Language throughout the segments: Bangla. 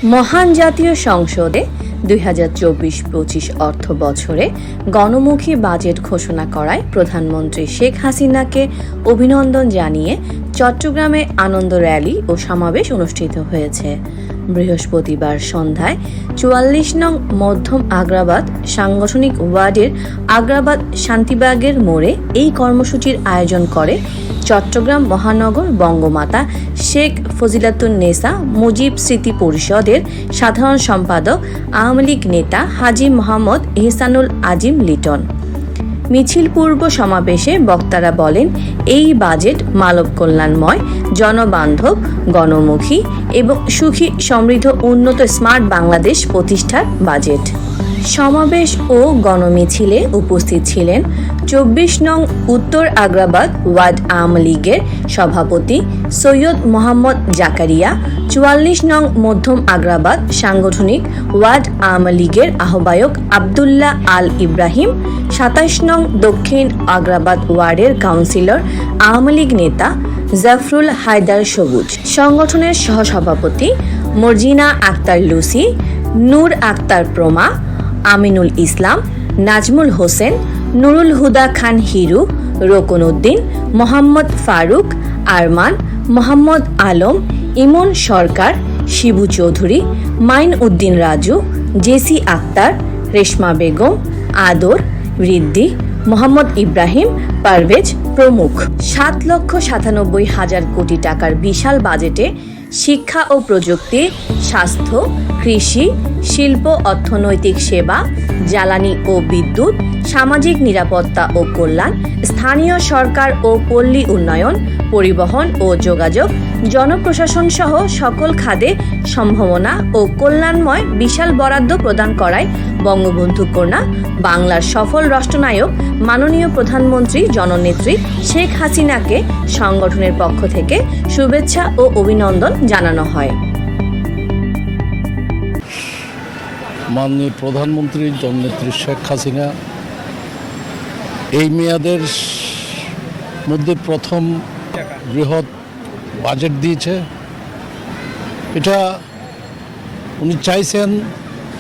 মহান জাতীয় সংসদে 2024-25 অর্থ বছরে গণমুখী বাজেট ঘোষণা করায় প্রধানমন্ত্রী শেখ হাসিনাকে অভিনন্দন জানিয়ে চট্টগ্রামে আনন্দ র্যালি ও সমাবেশ অনুষ্ঠিত হয়েছে। বৃহস্পতিবার সন্ধ্যায় 44 নং মধ্যম আগ্রাবাদ সাংগঠনিক ওয়ার্ডের আগ্রাবাদ শান্তিবাগের মোড়ে এই কর্মসূচির আয়োজন করে চট্টগ্রাম মহানগর বঙ্গমাতা শেখ ফজিলাতুন্নেসা মুজিব স্মৃতি পরিষদের সাধারণ সম্পাদক আওয়ামী লীগ নেতা হাজী মোহাম্মদ এহসানুল আজিম লিটন। মিছিল পূর্ব সমাবেশে বক্তারা বলেন, এই বাজেট মানব কল্যাণময়, জনবান্ধব, গণমুখী এবং সুখী সমৃদ্ধ উন্নত স্মার্ট বাংলাদেশ প্রতিষ্ঠার বাজেট। সমাবেশ ও গণমিছিলে উপস্থিত ছিলেন 24 নং উত্তর আগ্রাবাদ ওয়ার্ড আওয়ামী লীগের সভাপতি সৈয়দ মোহাম্মদ জাকারিয়া, 44 নং মধ্যম আগ্রাবাদ সাংগঠনিক ওয়ার্ড আওয়ামী লীগের আহ্বায়ক আবদুল্লাহ আল ইব্রাহিম, 27 নং দক্ষিণ আগ্রাবাদ ওয়ার্ডের কাউন্সিলর আওয়ামী লীগ নেতা জাফরুল হায়দার সবুজ, সংগঠনের সহসভাপতি মর্জিনা আক্তার লুসি, নূর আক্তার প্রমা, আমিনুল ইসলাম, নাজমুল হোসেন, নুরুল হুদা খান হিরু, রোকন উদ্দিন, মোহাম্মদ ফারুক, আরমান, মোহাম্মদ আলম, ইমন সরকার, শিবু চৌধুরী, মাইন উদ্দিন রাজু, জেসি আক্তার, রেশমা বেগম, আদর, রিদ্দি, মোহাম্মদ ইব্রাহিম, পারভেজ প্রমুখ। 7,97,000 কোটি টাকার বিশাল বাজেটে শিক্ষা ও প্রযুক্তি, স্বাস্থ্য, কৃষি, শিল্প, অর্থনৈতিক সেবা, জ্বালানি ও বিদ্যুৎ, সামাজিক নিরাপত্তা ও কল্যাণ, স্থানীয় সরকার ও পল্লী উন্নয়ন, পরিবহন ও যোগাযোগ, জনপ্রশাসন সহ সকল খাতে সম্ভাবনা ও কল্যাণময় বিশাল বরাদ্দ প্রদান করায় বঙ্গবন্ধু কন্যা বাংলার সফল রাষ্ট্রনায়ক মাননীয় প্রধানমন্ত্রী জননেত্রী শেখ হাসিনাকে সংগঠনের পক্ষ থেকে শুভেচ্ছা ও অভিনন্দন জানানো হয়। মাননীয় প্রধানমন্ত্রী জননেত্রী শেখ হাসিনা এই মেয়াদের মধ্যে প্রথম বৃহৎ বাজেট দিয়েছে। এটা উনি চাইছেন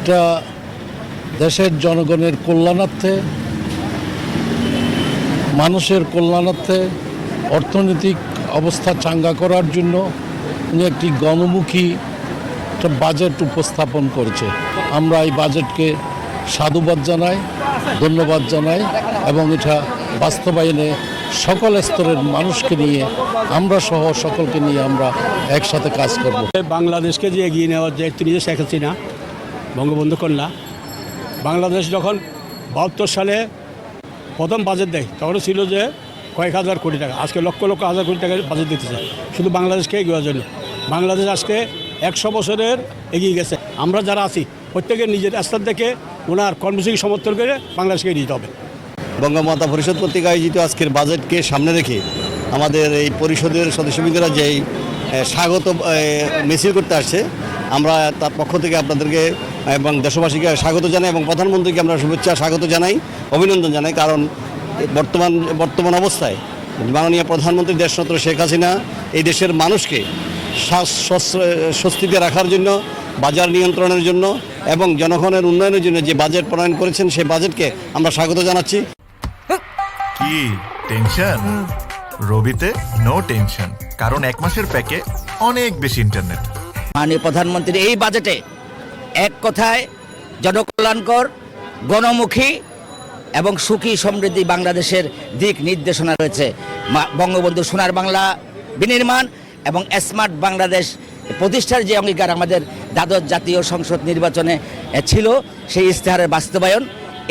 এটা দেশের জনগণের কল্যাণার্থে, মানুষের কল্যাণার্থে, অর্থনৈতিক অবস্থা চাঙ্গা করার জন্য উনি একটি গণমুখী একটা বাজেট উপস্থাপন করেছে। আমরা এই বাজেটকে সাধুবাদ জানাই, ধন্যবাদ জানাই এবং এটা বাস্তবায়নে সকল স্তরের মানুষকে নিয়ে, আমরা সহ সকলকে নিয়ে আমরা একসাথে কাজ করব। বাংলাদেশকে যে এগিয়ে নেওয়ার দায়িত্ব নিয়ে শেখ হাসিনা বঙ্গবন্ধু কন্যা, বাংলাদেশ যখন 72 সালে প্রথম বাজেট দেয় তখন ছিল যে কয়েক হাজার কোটি টাকা, আজকে লক্ষ লক্ষ হাজার কোটি টাকার বাজেট দিতেছে শুধু বাংলাদেশকে এগিয়ে জন্য। বাংলাদেশ আজকে 100 বছরের এগিয়ে গেছে। আমরা যারা আছি প্রত্যেকের নিজের স্তর থেকে ওনার কর্মসূচি সমর্থন করে বাংলাদেশকে এগিয়ে দিতে হবে। বঙ্গমাতা পরিষদ কর্তৃক আয়োজিত আজকের বাজেটকে সামনে রেখে আমাদের এই পরিষদের সদস্যবৃন্দরা যেই স্বাগত মিছিল করতে আসছে, আমরা তার পক্ষ থেকে আপনাদেরকে এবং দেশবাসীকে স্বাগত জানাই এবং প্রধানমন্ত্রীকে আমরা শুভেচ্ছা স্বাগত জানাই, অভিনন্দন জানাই। কারণ বর্তমান অবস্থায় মাননীয় প্রধানমন্ত্রী দেশরত্ন শেখ হাসিনা এই দেশের মানুষকে স্বস্তিতে রাখার জন্য, বাজার নিয়ন্ত্রণের জন্য এবং জনগণের উন্নয়নের জন্য যে বাজেট প্রণয়ন করেছেন সেই বাজেটকে আমরা স্বাগত জানাচ্ছি। কি টেনশন? রবিতে নো টেনশন, কারণ 1 মাসের প্যাকে অনেক বেশি ইন্টারনেট। মাননীয় প্রধানমন্ত্রীর এই বাজেটে এক কথায় জনকল্যাণকর, গণমুখী এবং সুখী সমৃদ্ধি বাংলাদেশের দিক নির্দেশনা রয়েছে। বঙ্গবন্ধু সোনার বাংলা বিনির্মাণ এবং স্মার্ট বাংলাদেশ প্রতিষ্ঠার যে অঙ্গীকার আমাদের দ্বাদশ জাতীয় সংসদ নির্বাচনে ছিল, সেই ইশতেহারের বাস্তবায়ন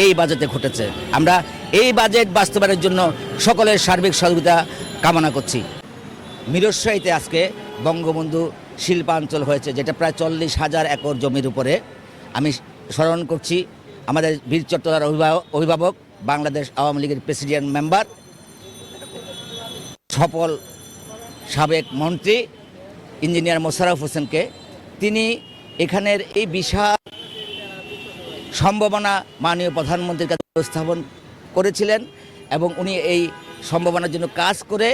এই বাজেটে ঘটেছে। আমরা এই বাজেট বাস্তবায়নের জন্য সকলের সার্বিক সহযোগিতা কামনা করছি। মিরসরাইতে আজকে বঙ্গবন্ধু শিল্পাঞ্চল হয়েছে, যেটা প্রায় 40,000 একর জমির উপরে। আমি স্মরণ করছি আমাদের বীর চট্টলার অভিভাবক, বাংলাদেশ আওয়ামী লীগের প্রেসিডেন্ট মেম্বার, সফল সাবেক মন্ত্রী ইঞ্জিনিয়ার মোশাররফ হোসেনকে। তিনি এখানের এই বিশাল সম্ভাবনা মাননীয় প্রধানমন্ত্রীর কাছে উপস্থাপন করেছিলেন এবং উনি এই সম্ভাবনার জন্য কাজ করে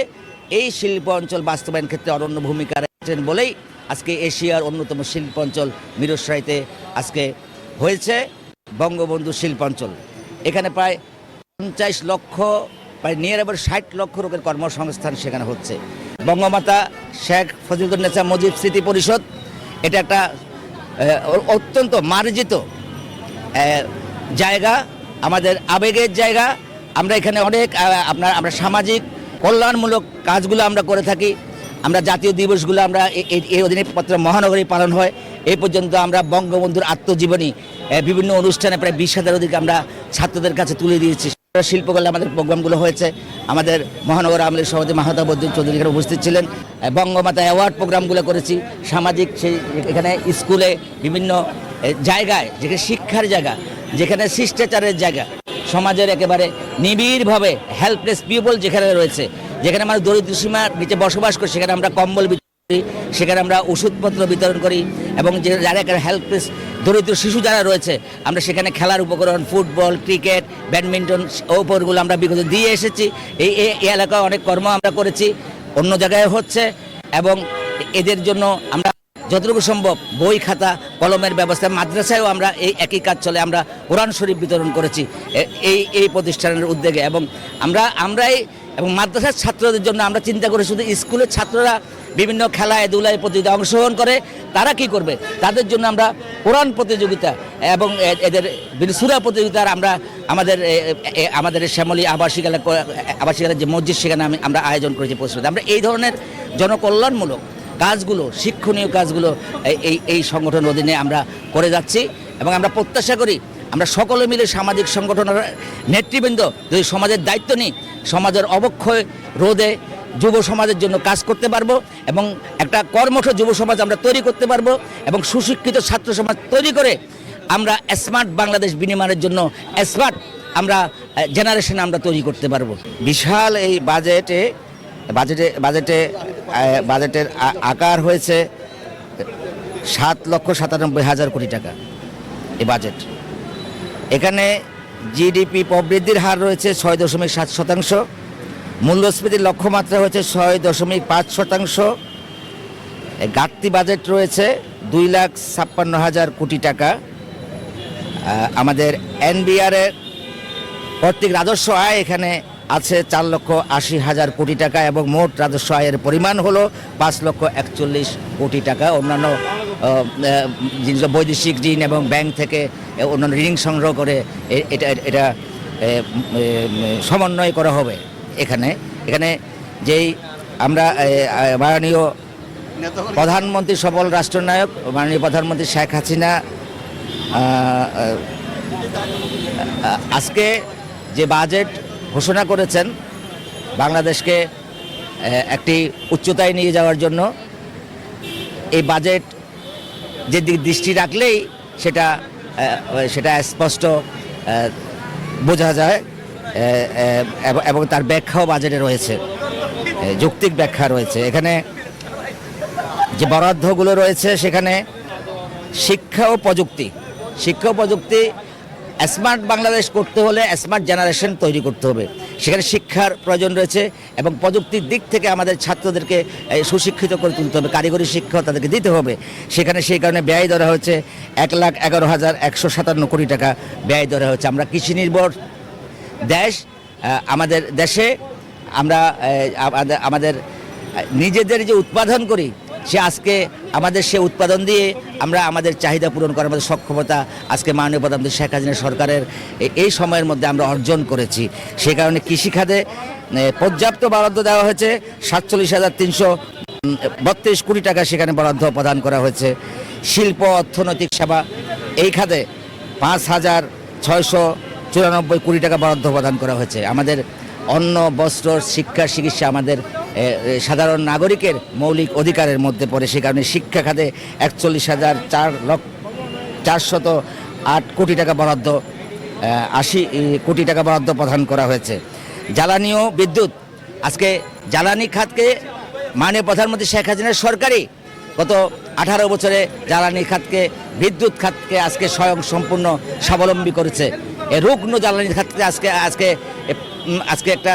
এই শিল্প অঞ্চল বাস্তবায়ন ক্ষেত্রে অনন্য ভূমিকা রেখেছেন বলেই আজকে এশিয়ার অন্যতম শিল্পাঞ্চল মিরসরাইতে আজকে হয়েছে বঙ্গবন্ধু শিল্পাঞ্চল। এখানে প্রায় 50 লক্ষ, প্রায় নিয়ার আবার 60 লক্ষ লোকের কর্মসংস্থান সেখানে হচ্ছে। বঙ্গমাতা শেখ ফজিলুন্নেছা মুজিব স্মৃতি পরিষদ এটা একটা অত্যন্ত মার্জিত জায়গা, আমাদের আবেগের জায়গা। আমরা এখানে অনেক আমরা সামাজিক কল্যাণমূলক কাজগুলো আমরা করে থাকি। আমরা জাতীয় দিবসগুলো আমরা এই অধীনে পত্র মহানগরী পালন হয়। এই পর্যন্ত আমরা বঙ্গবন্ধুর আত্মজীবনী বিভিন্ন অনুষ্ঠানে প্রায় 20,000 অধিক আমরা ছাত্রদের কাছে তুলে দিয়েছি। শিল্পকলা আমাদের প্রোগ্রামগুলো হয়েছে। আমাদের মহানগর আওয়ামী লীগ সভাপতি মাহতাবউদ্দিন চৌধুরী এখানে উপস্থিত ছিলেন। বঙ্গমাতা অ্যাওয়ার্ড প্রোগ্রামগুলো করেছি। সামাজিক সেই এখানে স্কুলে বিভিন্ন জায়গায়, যেখানে শিক্ষার জায়গা, যেখানে শিষ্টাচারের জায়গা, সমাজের একেবারে নিবিড়ভাবে হেল্পলেস পিপল যেখানে রয়েছে, যেখানে আমরা দরিদ্র সীমার নিচে বসবাস করি, সেখানে আমরা কম্বল বিতরণ করি, সেখানে আমরা ওষুধপত্র বিতরণ করি, এবং যে যারা এখানে হেল্পলেস দরিদ্র শিশু যারা রয়েছে আমরা সেখানে খেলার উপকরণ, ফুটবল, ক্রিকেট, ব্যাডমিন্টন উপকরণগুলো আমরা বিগত দিয়ে এসেছি। এই এলাকায় অনেক কর্ম আমরা করেছি, অন্য জায়গায় হচ্ছে, এবং এদের জন্য আমরা যতটুকু সম্ভব বই খাতা কলমের ব্যবস্থা, মাদ্রাসায়ও আমরা এই একই কাজ চলে। আমরা কোরআন শরীফ বিতরণ করেছি এই প্রতিষ্ঠানের উদ্যোগে, এবং আমরাই এবং মাদ্রাসার ছাত্রদের জন্য আমরা চিন্তা করি শুধু স্কুলের ছাত্ররা বিভিন্ন খেলায় ধুলায় প্রতিযোগিতা অংশগ্রহণ করে, তারা কি করবে, তাদের জন্য আমরা কোরআন প্রতিযোগিতা এবং এদের সূরা প্রতিযোগিতার আমরা আমাদের শ্যামলী আবাসিক এলাকার যে মসজিদ সেখানে আমরা আয়োজন করেছি প্রস্তুত। আমরা এই ধরনের জনকল্যাণমূলক কাজগুলো, শিক্ষণীয় কাজগুলো এই সংগঠনের অধীনে আমরা করে যাচ্ছি, এবং আমরা প্রত্যাশা করি আমরা সকলে মিলে সামাজিক সংগঠনের নেতৃবৃন্দ যদি সমাজের দায়িত্ব নিই, সমাজের অবক্ষয় রোধে যুব সমাজের জন্য কাজ করতে পারবো, এবং একটা কর্মঠ যুব সমাজ আমরা তৈরি করতে পারবো, এবং সুশিক্ষিত ছাত্র সমাজ তৈরি করে আমরা স্মার্ট বাংলাদেশ বিনির্মাণের জন্য স্মার্ট আমরা জেনারেশন আমরা তৈরি করতে পারবো। বিশাল এই বাজেটের আকার হয়েছে 7,97,000 কোটি টাকা এই বাজেট। এখানে জিডিপি প্রবৃদ্ধির হার রয়েছে 6.7%, মূল্যস্ফীতির লক্ষ্যমাত্রা হয়েছে 6.5%, ঘাটতি বাজেট রয়েছে 2,56,000 কোটি টাকা। আমাদের এনবিআরের কর্তৃক রাজস্ব আয় এখানে আছে 4,80,000 কোটি টাকা, এবং মোট রাজস্ব আয়ের পরিমাণ হলো 5,41,00,000 কোটি টাকা। অন্যান্য জিনিস বৈদেশিক ঋণ এবং ব্যাংক থেকে অন্যান্য ঋণ সংগ্রহ করে এটা সমন্বয় করা হবে। এখানে যেই আমরা মাননীয় প্রধানমন্ত্রী সফল রাষ্ট্রনায়ক মাননীয় প্রধানমন্ত্রী শেখ হাসিনা আজকে যে বাজেট ঘোষণা করেছেন বাংলাদেশকে একটি উচ্চতায় নিয়ে যাওয়ার জন্য, এই বাজেট যে দৃষ্টি রাখলেই সেটা স্পষ্ট বোঝা যায়, এবং তার ব্যাখ্যাও বাজেটে রয়েছে, যৌক্তিক ব্যাখ্যা রয়েছে। এখানে যে বরাদ্দগুলো রয়েছে সেখানে শিক্ষা ও প্রযুক্তি স্মার্ট বাংলাদেশ করতে হলে স্মার্ট জেনারেশন তৈরি করতে হবে, সেখানে শিক্ষার প্রয়োজন রয়েছে, এবং প্রযুক্তির দিক থেকে আমাদের ছাত্রদেরকে সুশিক্ষিত করে তুলতে হবে, কারিগরি শিক্ষা তাদেরকে দিতে হবে। সেই কারণে ব্যয় ধরা হয়েছে 1,11,157 কোটি টাকা ব্যয় ধরা হয়েছে। আমরা কৃষি নির্ভর দেশ, আমাদের দেশে আমরা আমাদের নিজেদের যে উৎপাদন করি আজকে আমাদের সে উৎপাদন দিয়ে আমরা আমাদের চাহিদা পূরণ করার মধ্যে সক্ষমতা আজকে মাননীয় প্রধানমন্ত্রী শেখ হাসিনা সরকারের এই সময়ের মধ্যে আমরা অর্জন করেছি। সে কারণে কৃষিখাতে পর্যাপ্ত বরাদ্দ দেওয়া হয়েছে, 47,332 কোটি টাকা সেখানে বরাদ্দ প্রদান করা হয়েছে। শিল্প অর্থনৈতিক সেবা এই খাতে 5,694 কোটি টাকা বরাদ্দ প্রদান করা হয়েছে। আমাদের অন্ন, বস্ত্র, শিক্ষা, চিকিৎসা আমাদের সাধারণ নাগরিকের মৌলিক অধিকারের মধ্যে পড়ে। সে কারণে শিক্ষা খাতে 41,408 কোটি টাকা বরাদ্দ, 80 কোটি টাকা বরাদ্দ প্রদান করা হয়েছে। জ্বালানি ও বিদ্যুৎ, আজকে জ্বালানি খাতকে মাননীয় প্রধানমন্ত্রী শেখ হাসিনার সরকারই গত 18 বছরে জ্বালানি খাতকে, বিদ্যুৎ খাতকে আজকে স্বয়ং সম্পূর্ণ স্বাবলম্বী করেছে। রুগ্ন জ্বালানি খাতকে আজকে একটা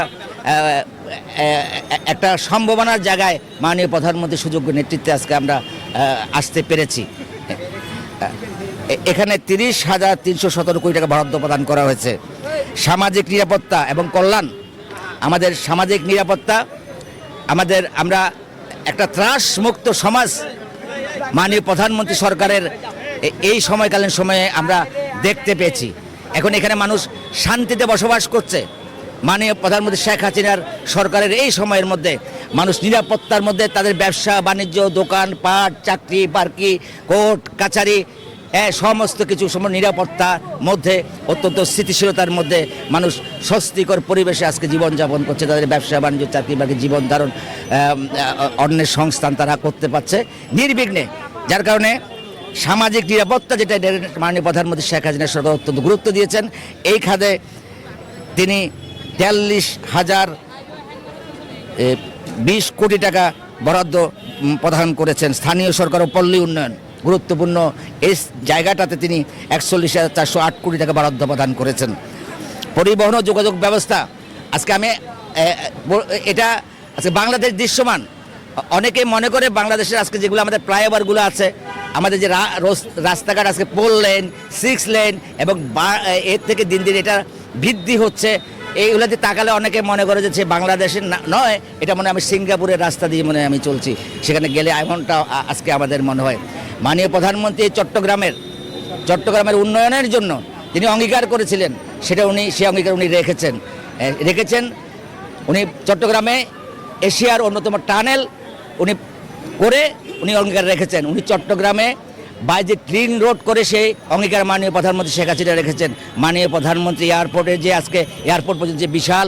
একটা সম্ভাবনার জায়গায় মাননীয় প্রধানমন্ত্রীর সুযোগ্য নেতৃত্বে আজকে আমরা আসতে পেরেছি। এখানে 30,317 কোটি টাকা বরাদ্দ প্রদান করা হয়েছে। সামাজিক নিরাপত্তা এবং কল্যাণ, আমাদের সামাজিক নিরাপত্তা, আমরা একটা ত্রাসমুক্ত সমাজ মাননীয় প্রধানমন্ত্রী সরকারের এই সময়কালীন সময়ে আমরা দেখতে পেয়েছি। এখন এখানে মানুষ শান্তিতে বসবাস করছে। মাননীয় প্রধানমন্ত্রী শেখ হাসিনার সরকারের এই সময়ের মধ্যে মানুষ নিরাপত্তার মধ্যে তাদের ব্যবসা বাণিজ্য, দোকান পাট, চাকরি বাকরি, কোর্ট কাছারি, সমস্ত কিছু নিরাপত্তার মধ্যে অত্যন্ত স্থিতিশীলতার মধ্যে মানুষ স্বস্তিকর পরিবেশে আজকে জীবনযাপন করছে। তাদের ব্যবসা বাণিজ্য, চাকরি বাকরি, জীবন ধারণ, অন্যের সংস্থান তারা করতে পারছে নির্বিঘ্নে। যার কারণে সামাজিক নিরাপত্তা, যেটা মাননীয় প্রধানমন্ত্রী শেখ হাসিনা সরকার অত্যন্ত গুরুত্ব দিয়েছেন, এই খাতে তিনি 43,020 কোটি টাকা বরাদ্দ প্রদান করেছেন। স্থানীয় সরকার ও পল্লী উন্নয়ন গুরুত্বপূর্ণ এই জায়গাটাতে তিনি 41,408 কোটি টাকা বরাদ্দ প্রদান করেছেন। পরিবহন ও যোগাযোগ ব্যবস্থা, আজকে আমি এটা আজকে বাংলাদেশ দৃশ্যমান। অনেকে মনে করে বাংলাদেশের আজকে যেগুলো আমাদের ফ্লাইওভারগুলো আছে, আমাদের যে রাস্তাঘাট আজকে 4 লেন 6 লেন এবং এর থেকে দিন দিন এটা বৃদ্ধি হচ্ছে, এইগুলোতে তাকালে অনেকে মনে করে যে বাংলাদেশের নয়, এটা মনে আমি সিঙ্গাপুরের রাস্তা দিয়ে মনে আমি চলছি। সেখানে গেলে এমনটা আজকে আমাদের মনে হয়। মাননীয় প্রধানমন্ত্রী চট্টগ্রামের উন্নয়নের জন্য তিনি অঙ্গীকার করেছিলেন, সেই অঙ্গীকার উনি রেখেছেন। উনি চট্টগ্রামে এশিয়ার অন্যতম টানেল উনি অঙ্গীকার রেখেছেন। উনি চট্টগ্রামে বাইরে ক্লিন রোড করে সেই অঙ্গীকার মাননীয় প্রধানমন্ত্রী শেখ হাসিনা রেখেছেন। মাননীয় প্রধানমন্ত্রী এয়ারপোর্টের যে আজকে এয়ারপোর্ট পর্যন্ত যে বিশাল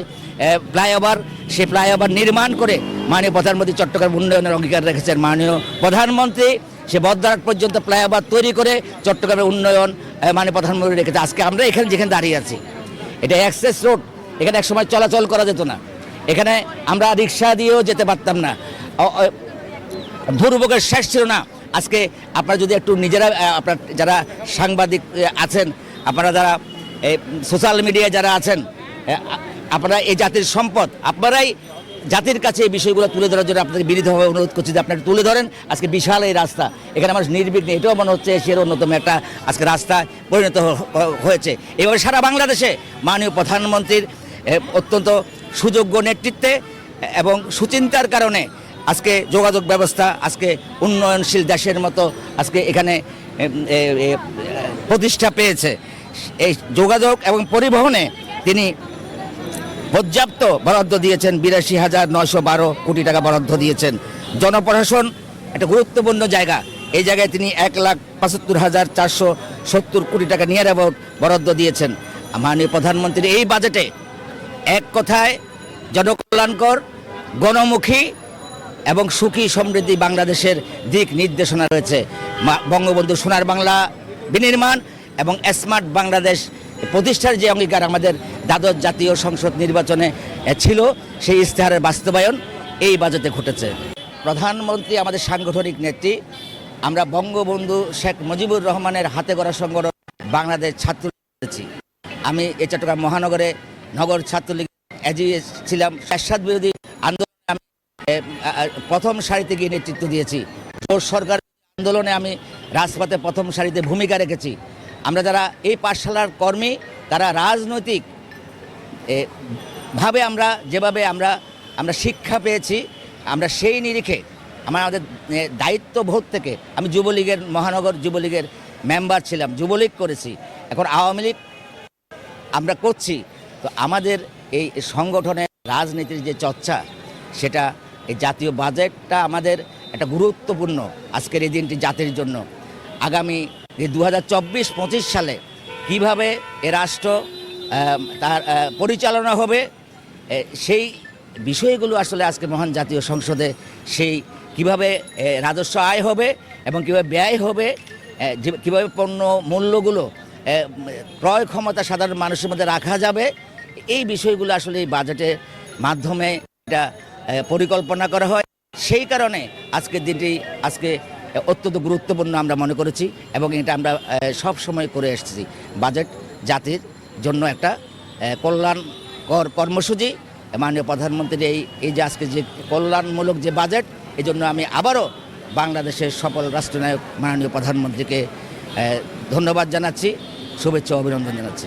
ফ্লাইওভার, সেই ফ্লাইওভার নির্মাণ করে মাননীয় প্রধানমন্ত্রী চট্টগ্রাম উন্নয়নের অঙ্গীকার রেখেছেন। মাননীয় প্রধানমন্ত্রী সে বদ্রাট পর্যন্ত ফ্লাইওভার তৈরি করে চট্টগ্রামের উন্নয়ন মাননীয় প্রধানমন্ত্রী রেখেছে। আজকে আমরা যেখানে দাঁড়িয়ে আছি, এটা অ্যাক্সেস রোড, এখানে একসময় চলাচল করা যেত না, এখানে আমরা রিক্সা দিয়েও যেতে পারতাম না, দুর্ভোগের শেষ ছিল না। আজকে আপনারা যদি একটু নিজেরা, আপনার যারা সাংবাদিক আছেন, আপনারা যারা সোশ্যাল মিডিয়ায় যারা আছেন, আপনারা এই জাতির সম্পদ, আপনারাই জাতির কাছে এই বিষয়গুলো তুলে ধরার জন্য আপনাদের বিনীতভাবে অনুরোধ করছি যে আপনারা তুলে ধরেন। আজকে বিশাল এই রাস্তা, এখানে মানুষ নির্বিঘ্নে, এটাও মনে হচ্ছে এশিয়ার অন্যতম একটা আজকে রাস্তা পরিণত হয়েছে। এভাবে সারা বাংলাদেশে মাননীয় প্রধানমন্ত্রীর অত্যন্ত সুযোগ্য নেতৃত্বে এবং সুচিন্তার কারণে আজকে যোগাযোগ ব্যবস্থা আজকে উন্নয়নশীল দেশের মতো আজকে এখানে প্রতিষ্ঠা পেয়েছে। এই যোগাযোগ এবং পরিবহনে তিনি পর্যাপ্ত বরাদ্দ দিয়েছেন। 82,912 কোটি টাকা বরাদ্দ দিয়েছেন। জনপ্রশাসন একটা গুরুত্বপূর্ণ জায়গা, এই জায়গায় তিনি 1,75,470 কোটি টাকা নিয়ে বরাদ্দ দিয়েছেন। মাননীয় প্রধানমন্ত্রীর এই বাজেটে এক কথায় জনকল্যাণকর, গণমুখী এবং সুখী সমৃদ্ধি বাংলাদেশের দিক নির্দেশনা রয়েছে। বঙ্গবন্ধু সোনার বাংলা বিনির্মাণ এবং স্মার্ট বাংলাদেশ প্রতিষ্ঠার যে অঙ্গীকার আমাদের দ্বাদশ জাতীয় সংসদ নির্বাচনে ছিল, সেই ইশতেহারের বাস্তবায়ন এই বাজেটে ঘটেছে। প্রধানমন্ত্রী আমাদের সাংগঠনিক নেত্রী, আমরা বঙ্গবন্ধু শেখ মুজিবুর রহমানের হাতে গড়া সংগঠন বাংলাদেশ ছাত্রলীগ করেছি। আমি এই চট্টগ্রাম মহানগরে নগর ছাত্রলীগ ছিলাম। এরশাদ বিরোধী আন্দোলনে আমি প্রথম সারিতে গিয়ে নেতৃত্ব দিয়েছি। জোট সরকার আন্দোলনে আমি রাজপথে প্রথম সারিতে ভূমিকা রেখেছি। আমরা যারা এই পাঠশালার কর্মী, তারা রাজনৈতিক ভাবে যেভাবে আমরা শিক্ষা পেয়েছি, আমরা সেই নিরিখে আমাদের দায়িত্ববোধ থেকে, আমি যুবলীগের মহানগর যুবলীগের মেম্বার ছিলাম, যুবলীগ করেছি, এখন আওয়ামী লীগ আমরা করছি। তো আমাদের এই সংগঠনের রাজনীতির যে চর্চা, সেটা এই জাতীয় বাজেটটা আমাদের একটা গুরুত্বপূর্ণ আজকের এই দিনটি জাতির জন্য। আগামী 2024-25 সালে কিভাবে এ রাষ্ট্র তার পরিচালনা হবে, সেই বিষয়গুলো আসলে আজকে মহান জাতীয় সংসদে সেই কিভাবে রাজস্ব আয় হবে এবং কিভাবে ব্যয় হবে, কিভাবে পণ্য মূল্যগুলো ক্রয় ক্ষমতা সাধারণ মানুষের মধ্যে রাখা যাবে, এই বিষয়গুলো আসলে এই বাজেটের মাধ্যমে এটা পরিকল্পনা করা হয়। সেই কারণে আজকের দিনটি আজকে অত্যন্ত গুরুত্বপূর্ণ আমরা মনে করেছি এবং এটা আমরা সব সময় করে এসেছি। বাজেট জাতির জন্য একটা কল্যাণকর কর্মসূচি মাননীয় প্রধানমন্ত্রীর এই যে আজকে যে কল্যাণমূলক যে বাজেট, এই জন্য আমি আবারও বাংলাদেশের সফল রাষ্ট্রনায়ক মাননীয় প্রধানমন্ত্রীকে ধন্যবাদ জানাচ্ছি, শুভেচ্ছা ও অভিনন্দন জানাচ্ছি।